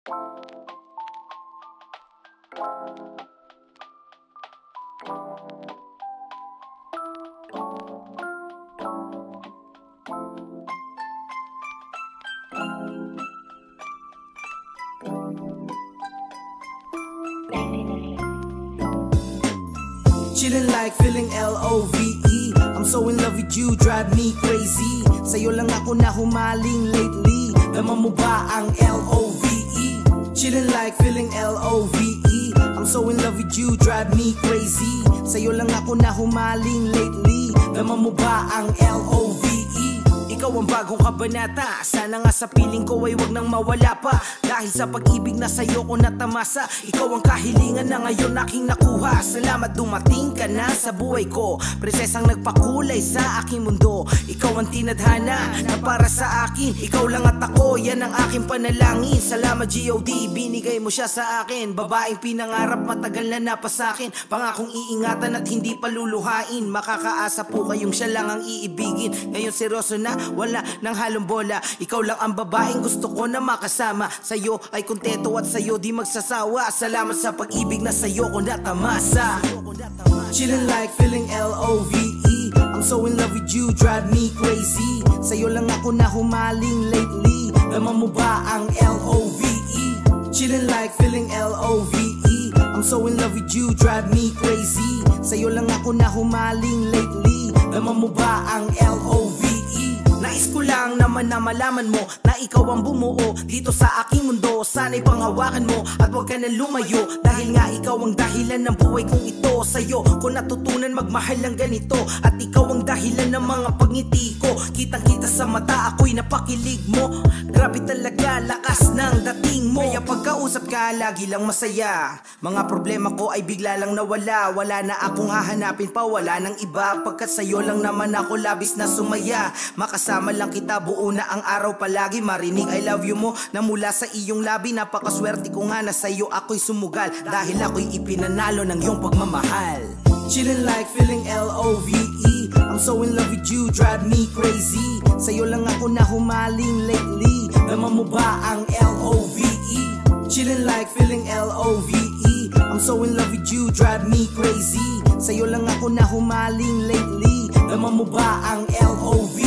Chillin' like feeling L-O-V-E. I'm so in love with you, drive me crazy. Sa'yo lang ako na humaling lately. Naman mo ba ang L-O-V-E? Chillin' like feeling L-O-V-E. I'm so in love with you, drive me crazy. Sa'yo lang ako na humaling lately. Naman mo ba ang L-O-V-E? Ikaw ang bagong kabanata. Sana nga sa piling ko ay wag nang mawala pa. Dahil sa pag-ibig na sa'yo ko natamasa. Ikaw ang kahilingan na ngayon aking nakuha. Salamat dumating ka na sa buhay ko. Prinsesang nagpakulay sa aking mundo. Ikaw ang tinadhana na para sa akin. Ikaw lang at ako, yan ang aking panalangin. Salamat G.O.D, binigay mo siya sa akin. Babaeng pinangarap, matagal na napasakin. Pangakong iingatan at hindi paluluhain. Makakaasa po kayong siya lang ang iibigin. Ngayon seryoso na, wala nang halong bola. Ikaw lang ang babaeng gusto ko na makasama. Sa'yo ay kontento at sa'yo di magsasawa. Salamat sa pag-ibig na sa'yo ko natamasa. Chillin' like feeling L-O-V-E. I'm so in love with you, drive me crazy. Sa'yo lang ako na humaling lately. Naman mo ba ang L-O-V-E? Chillin' like feeling L-O-V-E. I'm so in love with you, drive me crazy. Sa'yo lang ako na humaling lately. Naman mo ba ang L-O-V-E? Nais ko lang naman na malaman mo na ikaw ang bumuo dito sa aking mundo. Sana'y panghawakan mo at huwag ka na lumayo. Dahil nga ikaw ang dahilan ng buhay kong ito. Sa'yo ko natutunan magmahal ng ganito. At ikaw ang dahilan ng mga pagngiti ko. Kitang kita sa mata ako'y napakilig mo. Grabe talaga lakas ng dating mo. Kaya pagkausap ka lagi lang masaya. Mga problema ko ay bigla lang nawala. Wala na akong hahanapin pa, wala nang iba. Pagkat sa'yo lang naman ako labis na sumaya. Makasama lang kita, buo na ang araw palagi. Marinig I love you mo na mula sa iyong labi. Napakaswerte ko nga na sa'yo ako'y sumugal. Dahil ako'y ipinanalo ng iyong pagmamahal. Chillin' like feeling L-O-V-E. I'm so in love with you, drive me crazy. Sa'yo lang ako na humaling lately. Naman mo ba ang L-O-V-E? Chillin' like feeling L-O-V-E. I'm so in love with you, drive me crazy. Sa'yo lang ako na humaling lately. Naman mo ba ang L-O-V-E?